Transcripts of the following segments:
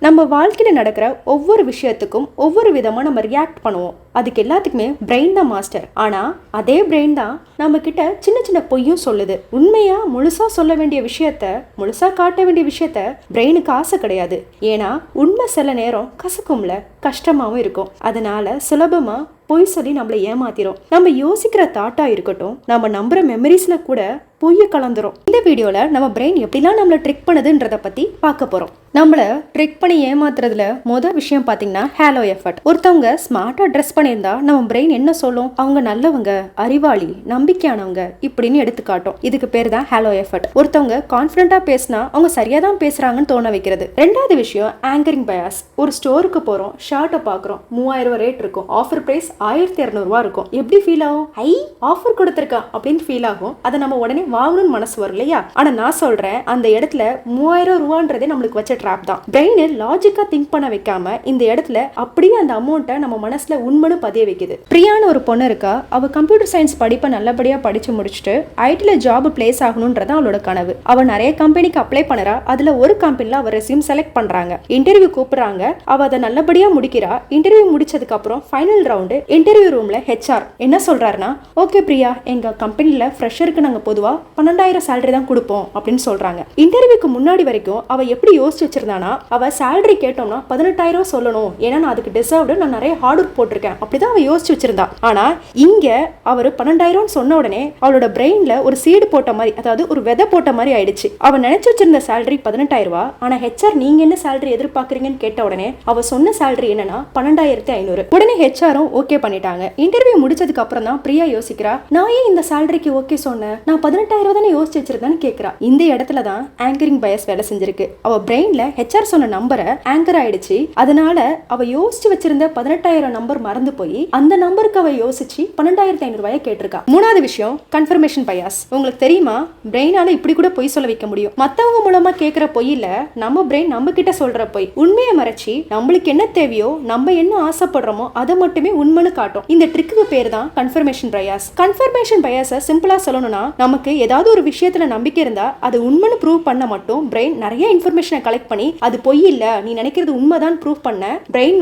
நம்ம வாழ்க்கையில நடக்கிற ஒவ்வொரு விஷயத்துக்கும் ஒவ்வொரு விதமா நம்ம ரியாக்ட் பண்ணுவோம். அதுக்கு எல்லாத்துக்குமே பிரெயின் தான் மாஸ்டர். ஆனா அதே பிரெயின் தான் நம்ம கிட்ட சின்ன சின்ன பொய்யும் சொல்லுது. உண்மையா முழுசா சொல்ல வேண்டிய விஷயத்த, முழுசா காட்ட வேண்டிய விஷயத்த பிரெயினுக்கு ஆசை கிடையாது. ஏன்னா உண்மை சில நேரம் கசக்கும்ல, கஷ்டமாவும் இருக்கும். அதனால சுலபமா பொய் சொல்லி நம்மளை ஏமாத்திரும். நம்ம யோசிக்கிற தாட்டா இருக்கட்டும், நம்ம நம்புற மெமரிஸ்ல கூட பொய்ய கலந்துரும். இந்த வீடியோல நம்ம பிரெயின் எப்படிலாம் நம்மளை ட்ரிக் பண்ணுதுன்றத பத்தி பார்க்க போறோம். நம்மள ட்ரிக் பண்ணி ஏமாத்துறதுல மொதல் விஷயம் பாத்தீங்கன்னா ஹேலோ எஃபர்ட். ஒருத்தவங்க ஸ்மார்ட்டா ட்ரெஸ் பண்ணியிருந்தா நம்ம பிரெயின் என்ன சொல்லும்? அவங்க நல்லவங்க, அறிவாளி, நம்பிக்கையானவங்க இப்படின்னு எடுத்து காட்டும். இதுக்கு பேர் தான் ஹேலோ எஃபர்ட். ஒருத்தவங்க கான்ஃபிடண்டா பேசினா அவங்க சரியா தான் பேசுறாங்கன்னு தோண வைக்கிறது. ரெண்டாவது விஷயம் ஆங்கரிங் பயாஸ். ஒரு ஸ்டோருக்கு போறோம், ஷர்ட்டை பாக்குறோம், 3000 ரேட் இருக்கும், ஆஃபர் பிரைஸ் 1200 இருக்கும். எப்படி ஃபீல் ஆகும்? ஐ ஆஃபர் கொடுத்துருக்கான் அப்படின்னு ஃபீல் ஆகும். அதை நம்ம உடனே வாங்கணும்னு மனசு வரும் இல்லையா? ஆனா நான் சொல்றேன், அந்த இடத்துல 3000 ரூபான்றதே நம்மளுக்கு வச்ச ட்ராப் தான். பிரெயின் லாஜிக்கா திங்க் பண்ண வைக்காம இந்த இடத்துல அப்படியே அந்த அமௌண்ட்டை நம்ம மனசுல உண்மைன்னு பதிய வைக்குது. பிரியான்னு ஒரு பொண்ணு இருக்கா. அவ கம்ப்யூட்டர் சயின்ஸ் படிப்பை நல்லபடியா படிச்சு முடிச்சுட்டு ஐடில ஜாப் பிளேஸ் ஆகணும்ன்றது அவளோட கனவு. அவ நிறைய கம்பெனிக்கு அப்ளை பண்ணறா. அதுல ஒரு கம்பெனில அவ ரெஸ்யூம் செலக்ட் பண்றாங்க. இன்டர்வியூ கூப்பிடுறாங்க. அவ அதை நல்லபடியா முடிக்கிறா. இன்டர்வியூ முடிச்சதுக்கு அப்புறம் ஃபைனல் ரவுண்டு இன்டர்வியூ ரூம்ல ஹெச்ஆர் என்ன சொல்றாருன்னா, ஓகே பிரியா, எங்க கம்பெனில ஃப்ரெஷருக்கு நாங்க பொதுவா 12,000 சேலரி தான் கொடுப்போம் அப்படின்னு சொல்றாங்க. இன்டர்வியூக்கு முன்னாடி வரைக்கும் அவ எப்படி யோசிச்சு வச்சிருந்தானா, அவ சேலரி கேட்டோம்னா 18,000 சொல்லணும், ஏன்னா நான் அதுக்கு டிசர்வ்டு, நான் நிறைய ஹார்ட் ஒர்க் போட்டிருக்கேன், அப்படிதான் அவ யோசிச்சு வச்சிருந்தா. ஆனா இங்க அவர் 12,000 சொன்ன உடனே அவளோட பிரெயின்ல ஒரு சீடு போட்ட மாதிரி, அதாவது ஒரு விதை போட்ட மாதிரி ஆயிடுச்சு. அவ நினைச்சு வச்சிருந்த சேலரி 18,000. ஆனா ஹெச்ஆர் நீங்க என்ன சேலரி எதிர்பார்க்கறீங்கன்னு கேட்ட உடனே அவ சொன்ன சேலரி என்னன்னா 12,500. உடனே ஹெச்ஆரும் ஓகே பண்ணிட்டாங்க. இன்டர்வியூ முடிச்சதுக்கு அப்புறம் தான் பிரியா யோசிக்கிறா, நான் ஏன் இந்த சேலரிக்கு ஓகே சொன்னேன், நான் 18,000 தானே யோசிச்சு வச்சிருந்தேன்னு கேட்கிறா. இந்த இடத்துல தான் ஆங்கரிங் பயஸ் வேலை செஞ்சிருக்கு. அவ பிரெயின்ல ஹெச்ஆர் சொன்ன நம்பரை ஆங்கர் ஆயிடுச்சு. அதனால அவ யோசிச்சு வச்சிருந்த 18,000 நம்பர் மறந்து போய் அந்த நம்பருக்கு அவ யோசிச்சு 12,500 கேட்டிருக்கா. மூணாவது விஷயம் கன்ஃபர்மேஷன் பயாஸ். உங்களுக்கு தெரியுமா, பிரெயினால இப்படி கூட பொய் சொல்ல வைக்க முடியும். மத்தவங்க மூலமா கேட்கிற பொய்யில நம்ம பிரெயின் நம்ம கிட்ட சொல்ற பொய் உண்மையை மறைச்சி நம்மளுக்கு என்ன தேவையோ, நம்ம என்ன ஆசைப்படுறோமோ அதை மட்டுமே உண்மைன்னு காட்டும். இந்த ட்ரிக்கு பேர் தான் கன்ஃபர்மேஷன் பயாஸ். கன்ஃபர்மேஷன் பயாஸை சிம்பிளா சொல்லணும்னா, நமக்கு ஏதாவது ஒரு விஷயத்துல நம்பிக்கை இருந்தா அது உண்மைன்னு ப்ரூவ் பண்ண மட்டும் பிரெயின் நிறைய இன்ஃபர்மேஷனை கலெக்ட் பண்ணி அது பொய் இல்ல, நீ நினைக்கிறது உண்மைதான் ப்ரூவ் பண்ண பிரெயின்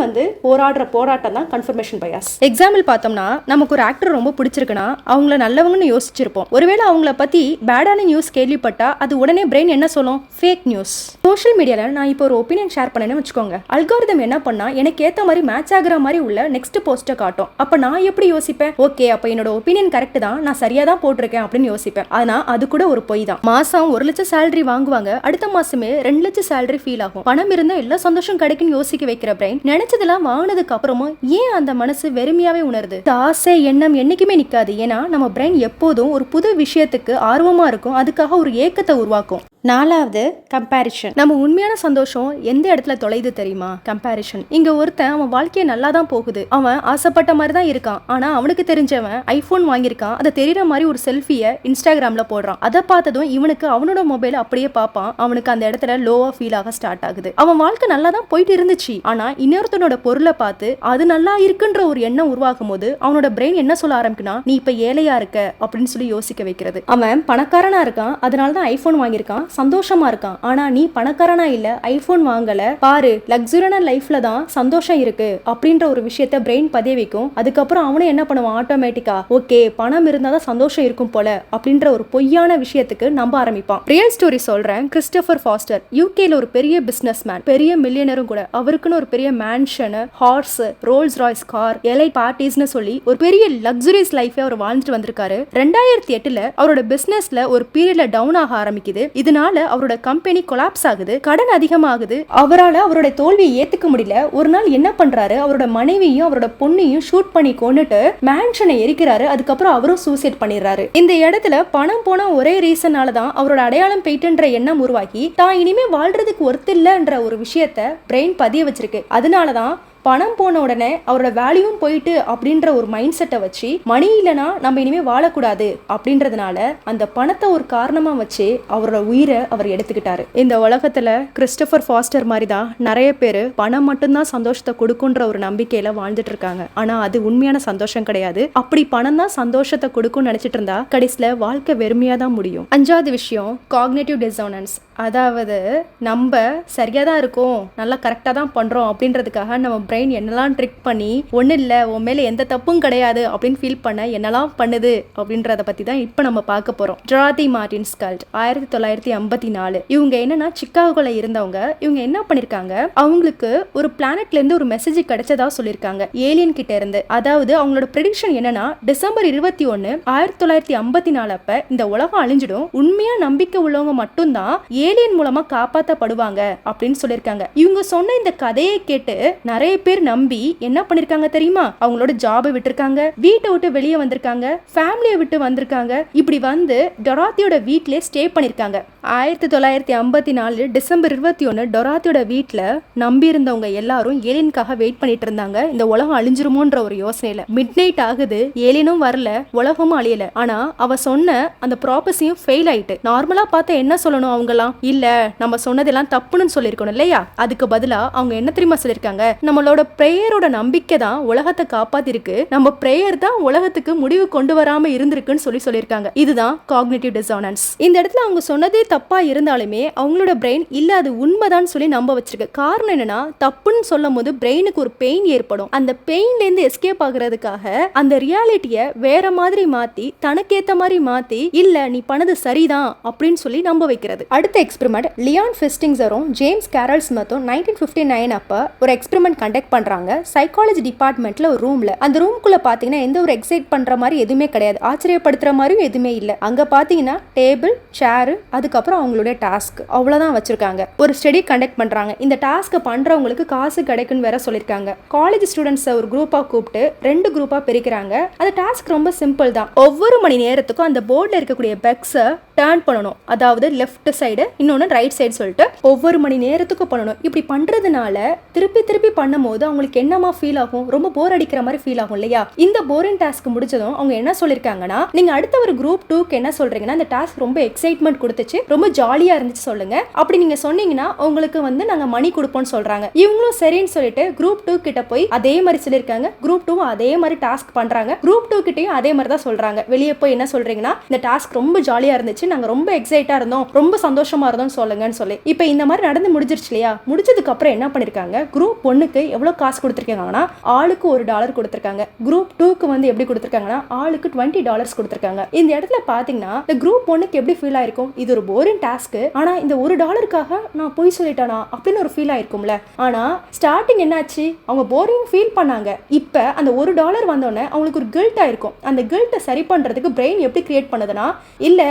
போராடுற போராட்டம் தான் கன்ஃபர்மேஷன் பயாஸ். எக்ஸாம்பிள் பார்த்தோம்னா, நமக்கு ஒரு ஆக்டர் ரொம்ப பிடிச்சிருக்குன்னா அவங்கள நல்லவங்கன்னு யோசிச்சிருப்போம். ஒருவேளை அவங்கள பத்தி பேடான நியூஸ் கேள்விப்பட்டா அது உடனே பிரெயின் என்ன சொல்லும்? Fake news. சோஷியல் மீடியால நான் இப்போ ஒரு ஒப்பீனியன் ஷேர் பண்ணேன்னு வச்சுக்கோங்க. அல்காரிதம் என்ன பண்ணா எனக்கு ஏத்த மாதிரி மேட்ச் ஆகுற மாதிரி உள்ள நெக்ஸ்ட் போஸ்ட்டை காட்டும். அப்ப நான் எப்படி யோசிப்பேன்? ஓகே, அப்ப என்னோட ஒப்பீனியன் கரெக்ட் தான், நான் சரியா தான் போட்டிருக்கேன் அப்படின்னு யோசிப்பேன். ஆனா அது கூட ஒரு பொய் தான். மாசம் 1 லட்சம் சேலரி வாங்குவாங்க, அடுத்த மாசமே 2 லட்சம் சேலரி ஃபீல் ஆகும். பணம் இருந்தா எல்லா சந்தோஷம் கிடைக்குன்னு யோசிக்க வைக்கிற பிரெயின் நினைச்சதெல்லாம் வாங்கினதுக்கு அப்புறமும் ஏன் அந்த மனசு வெறுமையாவே உணருது? ஆசை எண்ணம் என்னைக்குமே நிக்காது. ஏன்னா நம்ம பிரெயின் எப்போதும் ஒரு புது விஷயத்துக்கு ஆர்வமா இருக்கும், அதுக்காக ஒரு ஏக்கத்தை உருவாக்கும். நாலாவது கம்பேரிஷன். நம்ம உண்மையான சந்தோஷம் எந்த இடத்துல தொலைது தெரியுமா? கம்பேரிஷன். இங்க ஒருத்தன் அவன் வாழ்க்கைய நல்லா தான் போகுது, அவன் ஆசைப்பட்ட மாதிரி தான் இருக்கான். ஆனா அவனுக்கு தெரிஞ்சவன் ஐபோன் வாங்கியிருக்கான், அதை தெரியற மாதிரி ஒரு செல்ஃபியை இன்ஸ்டாகிராம்ல போடுறான். அதை பார்த்ததும் இவனுக்கு அவனோட மொபைல் அப்படியே பார்ப்பான். அவனுக்கு அந்த இடத்துல லோவா ஃபீல் ஆக ஸ்டார்ட் ஆகுது. அவன் வாழ்க்கை நல்லா தான் போயிட்டு இருந்துச்சு, ஆனா இன்னொருத்தனோட பொருளை பார்த்து அது நல்லா இருக்குன்ற ஒரு எண்ணம் உருவாகும் போது அவனோட பிரெயின் என்ன சொல்ல ஆரம்பிக்குன்னா, நீ இப்ப ஏழையா இருக்க அப்படின்னு சொல்லி யோசிக்க வைக்கிறது. அவன் பணக்காரனா இருக்கான், அதனாலதான் ஐபோன் வாங்கியிருக்கான், சந்தோஷமா இருக்கான். ஆனா நீ பணக்காரனா இல்ல, ஐபோன் வாங்கல, பாரு லக்ஸுரியான லைஃப்ல தான் சந்தோஷம் இருக்கு அப்படின்ற ஒரு விஷயத்த பிரெயின் பதிய வைக்கும். அதுக்கப்புறம் அவனே என்ன பண்ணுவான்? ஆட்டோமேட்டிக்கா ஓகே, பணம் இருந்தாதான் சந்தோஷம் இருக்கும் போல அப்படின்ற ஒரு பொய்யான விஷயத்துக்கு நம்ப ஆரம்பிப்பான். ரியல் ஸ்டோரி சொல்றேன். கிறிஸ்டோபர் ஃபாஸ்டர் யூகேல ஒரு பெரிய பிசினஸ் மேன், பெரிய மில்லியனரும் கூட. அவருக்குன்னு ஒரு பெரிய mansion, horse, Rolls Royce car, elite பார்ட்டிஸ்னு சொல்லி ஒரு பெரிய லக்ஸுரியஸ் லைஃபை அவர் வாழ்ந்துட்டு வந்திருக்காரு. 2008ல அவரோட பிசினஸ்ல ஒரு பீரியட்ல டவுன் ஆக ஆரம்பிக்குது. இதனால அவரோட கம்பெனி கொலாப்ஸ் ஆகுது, கடன் அதிகமாகுது. அவரால் அவரோட தோல்வியை ஏத்துக்க முடியல. ஒரு நாள் என்ன பண்றாரு, அவரோட மனைவியும் அவரோட பொண்ணையும் ஷூட் பண்ணி கொண்டுட்டு மேன்ஷனை எரிக்கிறாரு. அதுக்கப்புறம் அவரும் சூசைட் பண்ணிடுறாரு. இந்த இடத்துல பணம் போன ஒரே ரீசனால தான் அவரோட அடையாளம் போயிட்டுன்ற எண்ணம் உருவாக்கி தான் இனிமே வாழ்றதுக்கு ஒர்த் இல்லைன்ற ஒரு விஷயத்த பிரெயின் பதிய வச்சிருக்கு. அதனாலதான் பணம் போன உடனே அவரோட வேல்யூவும் போயிட்டு அப்படின்ற ஒரு மைண்ட் செட்டை வச்சு மணி இல்லைனா நம்ம இனிமே வாழக்கூடாது அப்படின்றதுனால அந்த பணத்தை ஒரு காரணமா வச்சு அவரோட உயிரை அவர் எடுத்துக்கிட்டாரு. இந்த உலகத்துல கிறிஸ்டோபர் ஃபாஸ்டர் மாதிரி தான் நிறைய பேர் பணம் மட்டும்தான் சந்தோஷத்தை கொடுக்குன்ற ஒரு நம்பிக்கையில வாழ்ந்துட்டு இருக்காங்க. ஆனா அது உண்மையான சந்தோஷம் கிடையாது. அப்படி பணம் தான் சந்தோஷத்தை கொடுக்கும்னு நினைச்சிட்டு இருந்தா கடைசியில வாழ்க்கை வெறுமையா தான் முடியும். 5வது விஷயம் காக்னிட்டிவ் டிசானன்ஸ். அதாவது நம்ம சரியாக தான் இருக்கோம், நல்லா கரெக்டாக தான் பண்ணுறோம் அப்படின்றதுக்காக நம்ம பிரெயின் என்னெல்லாம் ட்ரிக் பண்ணி ஒன்றும் இல்லை உன் மேலே எந்த தப்பும் கிடையாது அப்படின்னு ஃபீல் பண்ண என்னெல்லாம் பண்ணுது அப்படின்றத பற்றி தான் இப்போ நம்ம பார்க்க போகிறோம். டொராத்தி மார்டின்ஸ் கல்ட் 1954. இவங்க என்னன்னா சிக்காகோல இருந்தவங்க. இவங்க என்ன பண்ணியிருக்காங்க, அவங்களுக்கு ஒரு பிளானட்லேருந்து ஒரு மெசேஜ் கிடைச்சதா சொல்லியிருக்காங்க ஏலியன் கிட்ட இருந்து. அதாவது அவங்களோட ப்ரெடிக்ஷன் என்னன்னா டிசம்பர் 21, 1954 அப்ப இந்த உலகம் அழிஞ்சிடும், உண்மையா நம்பிக்கை உள்ளவங்க மட்டும்தான் ஏலியன் மூலமா காப்பாற்றப்படுவாங்க அப்படின்னு சொல்லியிருக்காங்க. இவங்க சொன்ன இந்த கதையை கேட்டு நிறைய பேர் நம்பி என்ன பண்ணிருக்காங்க தெரியுமா, அவங்களோட ஜாபை விட்டுருக்காங்க, வீட்டை விட்டு வெளியே வந்திருக்காங்க, ஃபேமிலியை விட்டு வந்திருக்காங்க. இப்படி வந்து டொராத்தியோட வீட்டிலே ஸ்டே பண்ணிருக்காங்க. 1954 டிசம்பர் 21 டொராத்தியோட வீட்டில் நம்பி இருந்தவங்க எல்லாரும் ஏலியனுக்காக வெயிட் பண்ணிட்டு இருந்தாங்க. இந்த உலகம் அழிஞ்சிருமோன்ற ஒரு யோசனையில. மிட் நைட் ஆகுது, ஏலியனும் வரல, உலகமும் அழியல. ஆனா அவ சொன்ன அந்த ப்ராபஸியும் ஃபெயில் ஆயிட்டு. நார்மலா பார்த்தா என்ன சொல்லணும், அவங்கலாம் இல்ல நம்ம சொன்னதெல்லாம் தப்புன்னு சொல்லியிருக்கணும் இல்லையா. அதுக்கு பதிலா அவங்க என்ன தெரியுமா சொல்லியிருக்காங்க, நம்மளோட பிரேயரோட நம்பிக்கை தான் உலகத்தை காப்பாத்திருக்கு, நம்ம பிரேயர் தான் உலகத்துக்கு முடிவு கொண்டு வராம இருந்திருக்குன்னு சொல்லியிருக்காங்க. இதுதான் காக்னிட்டிவ் டிசானன்ஸ். இந்த இடத்துல அவங்க சொன்னதே தப்பா இருந்தாலுமே அவங்களோட பிரெயின் இல்ல அது உண்மைதான் சொல்லி நம்ப வச்சிருக்கு. காரணம் என்னன்னா தப்புன்னு சொல்லும் போது பிரெயினுக்கு ஒரு பெயின் ஏற்படும். அந்த பெயின்ல இருந்து எஸ்கேப் ஆகுறதுக்காக அந்த ரியாலிட்டியை வேற மாதிரி மாத்தி தனக்கேத்த மாதிரி மாத்தி இல்ல நீ பண்ணது சரிதான் அப்படின்னு சொல்லி நம்ப வைக்கிறது. அடுத்த எக்ஸ்பெரிமெண்ட் லியான் ஃபெஸ்டிங்ஸரும் ஜேம்ஸ் கேரல் ஸ்மித்தும் 1959 அப்ப ஒரு எக்ஸ்பெரிமெண்ட் கண்டக்ட் பண்றாங்க சைக்காலஜி டிபார்ட்மெண்ட்ல ஒரு ரூம்ல. அந்த ரூம்குள்ள பாத்தீங்கன்னா எந்த ஒரு எக்ஸைட் பண்ற மாதிரி எதுவுமே கிடையாது, ஆச்சரியப்படுத்துற மாதிரியும் எதுவுமே இல்ல. அங்க பாத்தீங்கன்னா டேபிள், சேரு, அதுக்கப்புறம் அவங்களுடைய டாஸ்க் அவ்வளவுதான் வச்சிருக்காங்க. ஒரு ஸ்டடி கண்டக்ட் பண்றாங்க. இந்த டாஸ்க் பண்றவங்களுக்கு காசு கிடைக்குன்னு வேற சொல்லிருக்காங்க. காலேஜ் ஸ்டூடெண்ட்ஸ் ஒரு குரூப்பா கூப்பிட்டு 2 குரூப்பா பிரிக்கிறாங்க. அந்த டாஸ்க் ரொம்ப சிம்பிள் தான். ஒவ்வொரு மணி நேரத்துக்கும் அந்த போர்டில் இருக்கக்கூடிய பெக்ஸை டர்ன் பண்ணணும். அதாவது லெஃப்ட் சைடு இன்னொன்று ரைட் சைடு சொல்லிட்டு ஒவ்வொரு மணி நேரத்துக்கு பண்ணணும். இப்படி பண்ணுறதுனால திருப்பி திருப்பி பண்ணும்போது அவங்களுக்கு என்னமா ஃபீல் ஆகும், ரொம்ப போர் அடிக்கிற மாதிரி ஃபீல் ஆகும் இல்லையா. இந்த போரிங் டாஸ்க் முடிச்சதும் அவங்க என்ன சொல்லியிருக்காங்கன்னா, நீங்கள் அடுத்த ஒரு குரூப் 2க்கு என்ன சொல்றீங்கன்னா, இந்த டாஸ்க் ரொம்ப எக்ஸைட்மெண்ட் கொடுத்துச்சு, ரொம்ப ஜாலியாக இருந்துச்சு சொல்லுங்க. அப்படி நீங்கள் சொன்னீங்கன்னா உங்களுக்கு வந்து நாங்கள் மணி கொடுப்போம்னு சொல்கிறாங்க. இவங்களும் சரின்னு சொல்லிட்டு குரூப் 2 கிட்ட போய் அதே மாதிரி சொல்லியிருக்காங்க. குரூப் 2 அதே மாதிரி டாஸ்க் பண்ணுறாங்க. குரூப் 2 கிட்டையும் அதே மாதிரி தான் சொல்கிறாங்க. வெளியே போய் என்ன சொல்றீங்கன்னா, இந்த டாஸ்க் ரொம்ப ஜாலியாக இருந்துச்சு, நாங்கள் ரொம்ப எக்ஸைட்டாக இருந்தோம், ரொம்ப சந்தோஷமா இருந்தோம் சொல்லுங்கன்னு சொல்லி. இப்போ இந்த மாதிரி நடந்து முடிஞ்சிருச்சு இல்லையா. முடிச்சதுக்கு அப்புறம் என்ன பண்ணிருக்காங்க, குரூப் 1க்கு எவ்வளவு காசு கொடுத்துருக்காங்கன்னா ஆளுக்கு $1 கொடுத்துருக்காங்க. குரூப் 2க்கு வந்து எப்படி கொடுத்துருக்காங்கன்னா ஆளுக்கு $20 கொடுத்துருக்காங்க. இந்த இடத்துல பாத்தீங்கன்னா இந்த குரூப் 1க்கு எப்படி ஃபீல் ஆயிருக்கும், இது ஒரு போரிங் டாஸ்க், ஆனா இந்த $1க்காக நான் போய் சொல்லிட்டானா அப்படின்னு ஒரு ஃபீல் ஆயிருக்கும்ல. ஆனா ஸ்டார்டிங் என்னாச்சு, அவங்க போரிங் ஃபீல் பண்ணாங்க. இப்போ அந்த $1 வந்தோடனே அவங்களுக்கு ஒரு கில்ட் ஆயிருக்கும். அந்த கில்ட்டை சரி பண்றதுக்கு பிரெயின் எப்படி கிரியேட் பண்ணுதுன்னா, இல்ல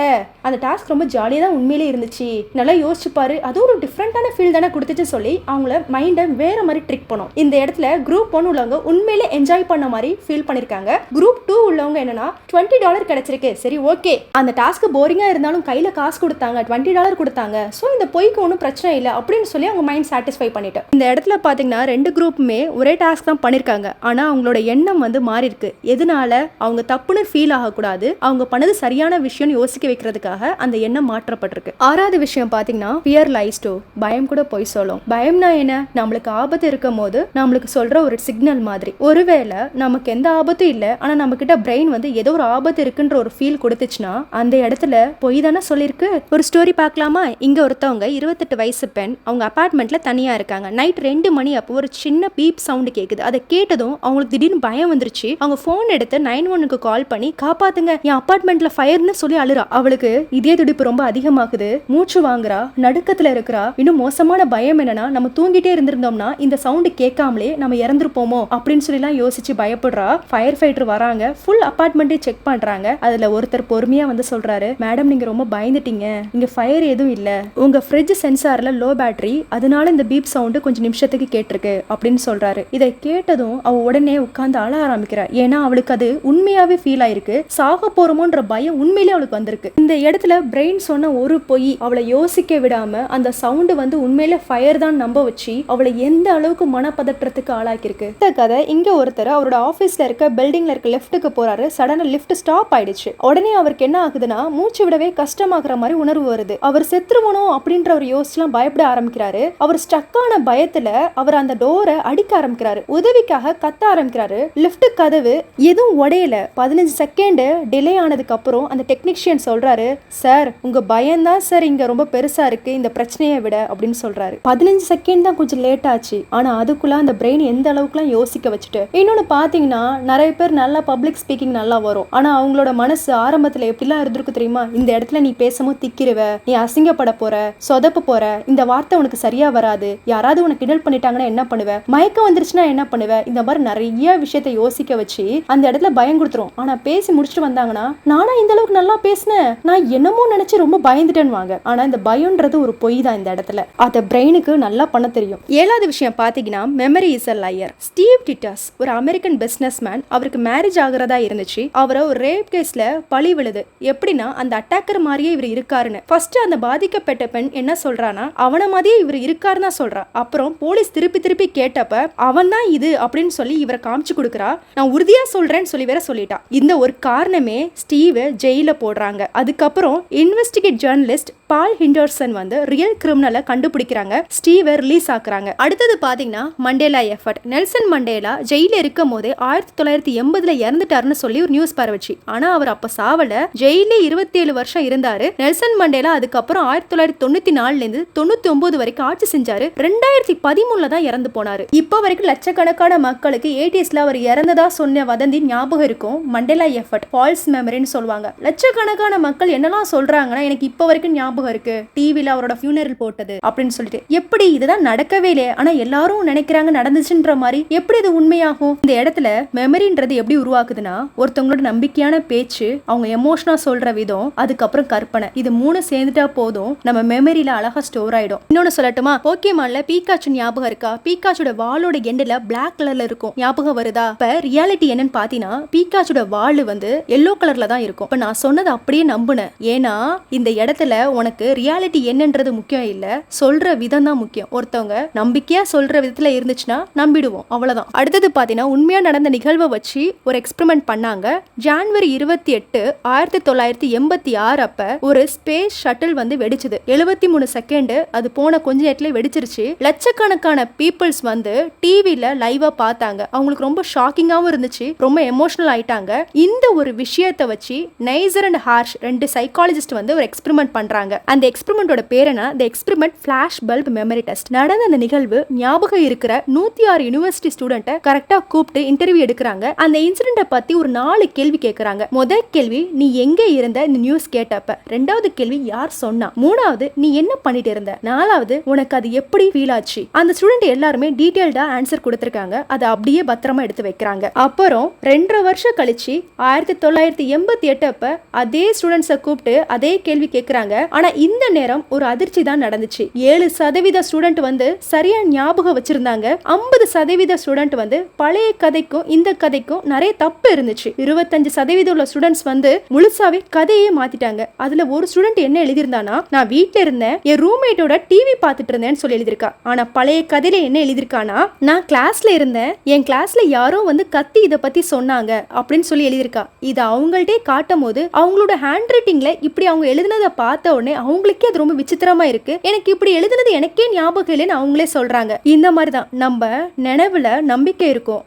அந்த டாஸ்க் ரொம்ப ஜாலியாக தான் உண்மையிலே இருந்துச்சு, நல்லா யோசிச்சு பாரு, அது ஒரு டிஃப்ரெண்டான ஃபீல் தானே கொடுத்துச்சு சொல்லி அவங்கள மைண்டை வேற மாதிரி ட்ரிக் பண்ணும். இந்த இடத்துல குரூப் 1 உள்ளவங்க உண்மையிலே என்ஜாய் பண்ண மாதிரி ஃபீல் பண்ணிருக்காங்க. குரூப் 2 உள்ளவங்க என்னன்னா $20 கிடைச்சிருக்கு, சரி ஓகே, அந்த டாஸ்க் போரிங்கா இருந்தாலும் கையில காசு கொடுத்தாங்க, $20 கொடுத்தாங்க, ஸோ இந்த பொய்க்கு ஒன்றும் பிரச்சனை இல்லை அப்படின்னு சொல்லி அவங்க மைண்ட் சாட்டிஸ்ஃபை பண்ணிட்டு. இந்த இடத்துல பாத்தீங்கன்னா 2 குரூப்புமே ஒரே டாஸ்க் தான் பண்ணிருக்காங்க. ஆனா அவங்களோட எண்ணம் வந்து மாறி இருக்கு. எதனால, அவங்க தப்புன்னு ஃபீல் ஆகக்கூடாது, அவங்க பண்ணது சரியான விஷயம் யோசிக்க வைக்கிறதுக்காக அந்த எண்ணம் மாற்றப்பட்டிருக்கு. 6வது விஷயம் பாத்தீங்கன்னா ஃபியர் லைஸ் டு, பயம் கூட போய் சொல்லும். பயம்னா என்ன, நம்மளுக்கு ஆபத்து இருக்கும் போது நம்மளுக்கு சொல்ற ஒரு சிக்னல் மாதிரி. ஒருவேளை நமக்கு எந்த ஆபத்தும் இல்லை, ஆனா நம்ம கிட்ட பிரெயின் வந்து ஏதோ ஒரு ஆபத்து இருக்குன்ற ஒரு ஃபீல் கொடுத்துச்சுன்னா அந்த இடத்துல பொய் தானே சொல்லிருக்கு. ஒரு ஸ்டோரி பார்க்கலாமா. இங்க ஒருத்தவங்க 28 வயசு பெண், அவங்க அபார்ட்மெண்ட்ல தனியா இருக்காங்க. நைட் 2 மணி அப்போ ஒரு சின்ன பீப் சவுண்ட் கேக்குது. அதை கேட்டதும் அவங்களுக்கு திடீர்னு பயம் வந்துருச்சு. அவங்க போன் எடுத்து 911க்கு கால் பண்ணி காப்பாத்துங்க, என் அபார்ட்மெண்ட்ல ஃபயர்னு சொல்லி அழுறா. அவளுக்கு இதே துடிப்பு ரொம்ப அதிகமாகுது, மூச்சு வாங்குறா, நடுக்கத்துல இருக்கிறா. இன்னும் மோசமான பயம் என்னன்னா, நம்ம தூங்கிட்டே இருந்திருந்தோம்னா இந்த சவுண்ட் கேட்காமலே நம்ம இறந்துருப்போமோ அப்படின்னு சொல்லி யோசிச்சு பயப்படுறா. ஃபயர் ஃபைட்டர் வராங்க, ஃபுல் அபார்ட்மெண்ட்டை செக் பண்றாங்க. அதுல ஒருத்தர் பொறுமையா வந்து சொல்றாரு, மேடம் நீங்க ரொம்ப பயந்துட்டீங்க, இங்க ஃபயர் எதுவும் இல்ல, உங்க ஃப்ரிட்ஜ் சென்சார்ல லோ பேட்டரி, அதனால இந்த பீப் சவுண்ட் கொஞ்சம் நிமிஷத்துக்கு கேட்டிருக்கு அப்படின்னு சொல்றாரு. இதை கேட்டதும் அவ உடனே உட்கார்ந்து அழ ஆரம்பிக்கிறா. ஏன்னா அவளுக்கு அது உண்மையாவே ஃபீல் ஆயிருக்கு, சாக போறோமோன்ற பயம் உண்மையிலே அவளுக்கு வந்திருக்கு. இந்த இடத்துல பிரெயின் சொன்ன ஒரு பொய் அவளை யோசிக்க விடாம அந்த சவுண்ட் வந்து உண்மையில ஃபயர் தான் நம்ப வச்சு அவளை எந்த அளவுக்கு மன மனப்பதற்றத்துக்கு ஆளாக்கிருக்கு. இந்த கதை இங்க ஒருத்தர் அவரோட ஆபீஸ்ல இருக்க பில்டிங்ல இருக்க லிஃப்ட்டுக்கு போறாரு. சடனா லிஃப்ட் ஸ்டாப் ஆயிடுச்சு. உடனே அவருக்கு என்ன ஆகுதுன்னா மூச்சு விடவே கஷ்டமாகற மாதிரி உணர்வு வருது. அவர் செத்துருவனோ அப்படின்ற ஒரு யோசிச்சுலாம் பயப்பட ஆரம்பிக்கிறாரு. அவர் ஸ்டக்கான பயத்துல அவர் அந்த டோரை அடிக்க ஆரம்பிக்கிறாரு. உதவிக்காக கத்த ஆரம்பிக்கிறாரு. லிஃப்ட் கதவு எதுவும் உடையல. 15 செகண்ட் டிலே ஆனதுக்கு அப்புறம் அந்த டெக்னீஷியன் சொல்றாரு, சார் உங்க பயம் தான் சார் இங்க ரொம்ப பெருசா இருக்கு இந்த பிரச்சனையை விட அப்படின்னு சொல்றாரு. 15 செகண்ட் தான் கொஞ்சம் லேட் ஆச்சு. ஆனா அதுக்குள்ள அந்த பிரெயின் எந்த அளவுக்குலாம் யோசிக்க வச்சுட்டு. இன்னொன்னு பாத்தீங்கன்னா நிறைய பேர் நல்லா பப்ளிக் ஸ்பீக்கிங் நல்லா வரும். ஆனா அவங்களோட மனசு ஆரம்பத்துல எப்படிலாம் இருந்திருக்கு தெரியுமா? இந்த இடத்துல நீ பேசும்போது திக்கிருவ, நீ அசிங்கப்பட போற, சொதப்பு போற, இந்த வார்த்தை உனக்கு சரியா வராது, யாராவது உனக்கு கிண்டல் பண்ணிட்டாங்கன்னா என்ன பண்ணுவ, மயக்கம் வந்துருச்சுன்னா என்ன பண்ணுவ, இந்த மாதிரி நிறைய விஷயத்தை யோசிக்க வச்சு அந்த இடத்துல பயம் கொடுத்துரும். ஆனா பேசி முடிச்சுட்டு வந்தாங்கன்னா நானா இந்த அளவுக்கு நல்லா பேசினேன், நான் என்னமோ நினைச்சு ரொம்ப பயந்துட்டேன்னு வாங்க. ஆனா இந்த பயம்ன்றது ஒரு பொய் தான். இந்த இடத்துல அத பிரெயினுக்கு நல்லா பண்ண தெரியும். 7வது விஷயம் பாத்தீங்கன்னா memory is a liar. Steve Dittus ஒரு அமெரிக்கன் பிசினஸ் மேன். அவருக்கு மேரேஜ் ஆகிறதா இருந்துச்சு. அவரை ஒரு ரேப் கேஸ்ல பழி விழுது. எப்படின்னா அந்த அட்டாக்கர் மாதிரியே இவர் இருக்காருன்னு. ஃபர்ஸ்ட் அந்த பாதிக்கப்பட்ட பெண் என்ன சொல்றானா அவன மாதிரியே இவர் இருக்காருன்னு சொல்றா. அப்புறம் போலீஸ் திருப்பி திருப்பி கேட்டப்ப அவன் தான் இது அப்படின்னு சொல்லி இவரை காமிச்சு கொடுக்குறா. நான் உறுதியா சொல்றேன்னு சொல்லி வேற சொல்லிட்டா. இந்த ஒரு காரணமே ஸ்டீவ் ஜெயில போடுறாங்க. அதுக்கப்புறம் இன்வெஸ்டிகேட் ஜேர்னலிஸ்ட் பால் ஹெண்டர்சன் வந்து ரியல் கிரிமினலை கண்டுபிடிக்கிறாங்க. ஸ்டீவை ரிலீஸ் ஆக்குறாங்க. அடுத்தது பாத்தீங்கன்னா மண்டேலா எஃபர்ட். நெல்சன் மண்டேலா ஜெயில இருக்கும் போதே 1980 இறந்துட்டாருன்னு சொல்லி ஒரு நியூஸ் பரவச்சு. ஆனா அவர் அப்ப சாவல. ஜெயிலே 27 வருஷம் இருந்தாரு. நெல்சன் மண்டேலா அதுக்கப்புறம் 1994 இருந்து 99 வரைக்கும் ஆட்சி செஞ்சாரு. 2013 தான் இறந்து போனாரு. இப்ப வரைக்கும் லட்சக்கணக்கான மக்களுக்கு 80sல அவர் இறந்ததா சொன்ன வதந்தி ஞாபகம் இருக்கும். மண்டேலா எஃபர்ட் ஃபால்ஸ் மெமரின்னு சொல்லுவாங்க. லட்சக்கணக்கான மக்கள் என்னெல்லாம் சொல்றாங்கன்னா எனக்கு இப்ப வரைக்கும் ஞாபகம் இருக்கு, டிவில அவரோட ஃபியூனரல் போட்டது அப்படின்னு சொல்லிட்டு. எப்படி இதுதான் நடக்கவே இல்லையே, ஆனா எல்லாரும் நினைக்கிறாங்க நடந்துச்சுன்ற மாதிரி. எப்படி இது உண்மையாகும்? இந்த இடத்துல மெமரின்றது எப்படி உருவாக்குதுன்னா ஒருத்தவங்களோட நம்பிக்கையான பேச்சு, அவங்க எமோஷனா சொல்ற விதம், அதுக்கப்புறம் கற்பனை, இது 3 சேர்ந்துட்டா போதும் நம்ம மெமரியில அழகா ஸ்டோர் ஆயிடும். இன்னொன்னு சொல்லட்டுமா? போக்கேமான்ல பீகாச்சு ஞாபகம் இருக்கா? பீகாச்சோட வாளோட எண்டுல பிளாக் கலர்ல இருக்கும். ஞாபகம் வருதா? இப்ப ரியாலிட்டி என்னன்னு பாத்தீங்கன்னா பீகாச்சோட வாள் வந்து எல்லோ கலர்ல தான் இருக்கும். இப்ப நான் சொன்னது அப்படியே நம்புனேன். ஏன்னா இந்த இடத்துல உனக்கு ரியாலிட்டி என்னன்றது முக்கியம் இல்ல, சொல்ற விதம் தான் முக்கியம். ஒருத்தவங்க நம்பிக்கையா சொல்ற விதத்துல இருந்துச்சுன்னா நம்பிடுவோம், அவ்வளவுதான். அடுத்தது பாத்தீங்கன்னா உண்மையா நடந்த நிகழ்வை வச்சு ஒரு எக்ஸ்பெரிமெண்ட் பண்ணாங்க. ஜனவரி 28, 1986 அப்ப ஒரு ஸ்பேஸ் ஷட்டில் வந்து வெடிச்சது. 73 செகண்ட் அது போன கொஞ்ச நேரத்துல வெடிச்சிருச்சு. லட்சக்கணக்கான பீப்புள்ஸ் வந்து டிவில லைவா பார்த்தாங்க. அவங்களுக்கு ரொம்ப ஷாக்கிங்காவும் இருந்துச்சு, ரொம்ப எமோஷனல் ஆயிட்டாங்க. இந்த ஒரு விஷயத்தை வச்சு நைசர் அண்ட் ஹார்ஷ் 2 சைக்காலஜிஸ்ட் வந்து ஒரு எக்ஸ்பெரிமெண்ட் பண்றாங்க. அந்த எக்ஸ்பெரிமெண்டோட பேர் என்ன? The experiment flash bulb memory test. நடந்த அந்த நிகழ்வு ஞாபகம் இருக்கிற 106 யூனிவர்சிட்டி ஸ்டூடெண்ட்டை கரெக்டா கூப்பிட்டு இன்டர்வியூ எடுக்கிறாங்க. அந்த இன்சிடென்ட்டை பத்தி ஒரு 4 கேள்வி கேட்கறாங்க. முதல் கேள்வி, நீ எங்க இருந்த இந்த நியூஸ் கேட்டப்ப? ரெண்டாவது கேள்வி, யார் சொன்னா? மூணாவது, நீ என்ன பண்ணிட்டு இருந்த? நாலாவது, உனக்கு அது எப்படி ஃபீல் ஆச்சு? அந்த ஸ்டூடெண்ட் எல்லாருமே டீடைல்டா ஆன்சர் கொடுத்திருக்காங்க. அதை அப்படியே பத்திரமா எடுத்து வைக்கிறாங்க. அப்புறம் 2.5 வருஷம் கழிச்சு 1988 அப்ப அதே ஸ்டூடெண்ட்ஸை கூப்பிட்டு அதே கேள்வி கேட்கறாங்க. ஆனா இந்த நேரம் ஒரு அதிர்ச்சி தான் நடந்துச்சு. 7% ஸ்டூடெண்ட் வந்து சரியா ஞாபகம் வச்சிருந்தாங்க. 50% ஸ்டூடெண்ட் வந்து பழைய கதைக்கும் இந்த கதைக்கும் நிறைய தப்பு இருந்துச்சு. 25% உள்ள ஸ்டூடெண்ட்ஸ் வந்து முழுசாவே கதையே மாத்திட்டாங்க. அதுல ஒரு ஸ்டூடெண்ட் என்ன எழுதியிருந்தானா, நான் வீட்டுல இருந்தேன், என் ரூம்மேட்டோட டிவி பார்த்துட்டு இருந்தேன்னு சொல்லி எழுதியிருக்கா. ஆனா பழைய கதையில என்ன எழுதியிருக்கானா, நான் கிளாஸ்ல இருந்தேன், என் கிளாஸ்ல யாரோ வந்து கத்தி இதை பத்தி சொன்னாங்க அப்படின்னு சொல்லி எழுதியிருக்கா. இதை அவங்கள்ட்டே காட்டும் போது அவங்களோட ஹேண்ட் ரைட்டிங்ல இப்படி அவங்க எழுதினதை பார்த்த உடனே அவங்களுக்கே அது ரொம்ப விசித்திரமா இருக்கு. எனக்கு இப்படி எழுதினது எனக்கே ஞாபகம் இல்லைன்னு அவங்களே சொல்றாங்க. இந்த மாதிரி தான் நம்ம நினைவுல நம்பிக்கை இருக்கும்.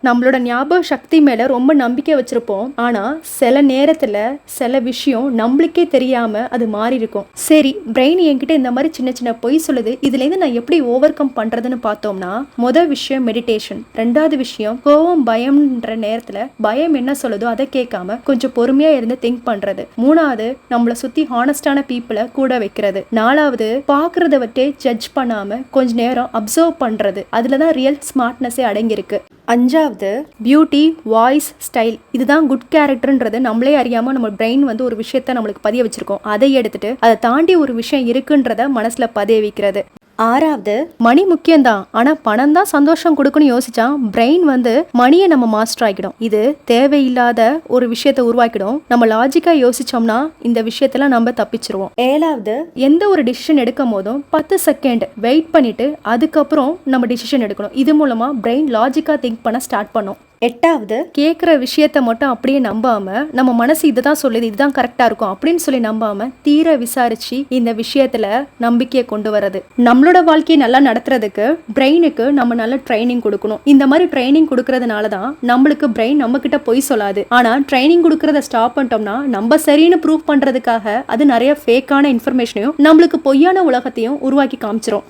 நம்மளோட ஞாபக சக்தி மேல ரொம்ப நம்பிக்கை வச்சிருப்போம். ஆனா சில நேரத்துல சில விஷயம் நம்மளுக்கே தெரியாம அது மாறி இருக்கும். சரி, பிரெயின் என்கிட்ட இந்த மாதிரி சின்ன சின்ன பொய் சொல்லுது, இதுல இருந்து நான் எப்படி ஓவர் கம் பண்றதுன்னு பார்த்தோம்னா, முதல் விஷயம் மெடிடேஷன். ரெண்டாவது விஷயம் கோவம் பயம்ன்ற நேரத்துல பயம் என்ன சொல்லுதோ அதை கேட்காம கொஞ்சம் பொறுமையா இருந்து திங்க் பண்றது. மூணாவது, நம்மளை சுத்தி ஹானஸ்டான பீப்புளை கூட வைக்கிறது. நாலாவது, பாக்குறத வட்டே ஜட்ஜ் பண்ணாம கொஞ்ச நேரம் அப்சர்வ் பண்றது. அதுலதான் ரியல் ஸ்மார்ட்னஸே அடங்கியிருக்கு. அஞ்சாவது, பியூட்டி, வாய்ஸ், ஸ்டைல். இதுதான் குட் கேரக்டர்ன்றது நம்மளே அறியாம நம்ம பிரெயின் வந்து ஒரு விஷயத்த நம்மளுக்கு பதிய வச்சிருக்கோம். அதை எடுத்துட்டு அதை தாண்டி ஒரு விஷயம் இருக்குன்றத மனசுல பதிய வைக்கிறது. 6வது, மணி முக்கியம்தான், ஆனா பணம் தான் சந்தோஷம் கொடுக்கணும் யோசிச்சா பிரெயின் மணியை நம்ம மாஸ்டர் ஆகிடும். இது தேவையில்லாத ஒரு விஷயத்தை உருவாக்கிடும். நம்ம லாஜிக்கா யோசிச்சோம்னா இந்த விஷயத்துல நம்ம தப்பிச்சிருவோம். 7வது, எந்த ஒரு டிசிஷன் எடுக்கும் போதும் 10 செகண்ட் வெயிட் பண்ணிட்டு அதுக்கப்புறம் நம்ம டிசிஷன் எடுக்கணும். இது மூலமா பிரெயின் லாஜிக்கா திங்க் பண்ண ஸ்டார்ட் பண்ணும். 8வது, கேட்குற விஷயத்த மட்டும் அப்படியே நம்பாம நம்ம மனசு இதுதான் சொல்லுது, இதுதான் கரெக்டா இருக்கும் அப்படின்னு சொல்லி நம்பாம தீர விசாரிச்சு இந்த விஷயத்துல நம்பிக்கையை கொண்டு வர்றது. நம்மளோட வாழ்க்கையை நல்லா நடத்துறதுக்கு பிரெயினுக்கு நம்ம நல்ல ட்ரைனிங் கொடுக்கணும். இந்த மாதிரி ட்ரைனிங் கொடுக்கறதுனால தான் நம்மளுக்கு பிரெயின் நம்ம கிட்ட பொய் சொல்லாது. ஆனா ட்ரைனிங் கொடுக்கறத ஸ்டாப் பண்ணிட்டோம்னா நம்ம சரின்னு ப்ரூவ் பண்றதுக்காக அது நிறைய ஃபேக்கான இன்ஃபர்மேஷனையும் நம்மளுக்கு பொய்யான உலகத்தையும் உருவாக்கி காமிச்சிரும்.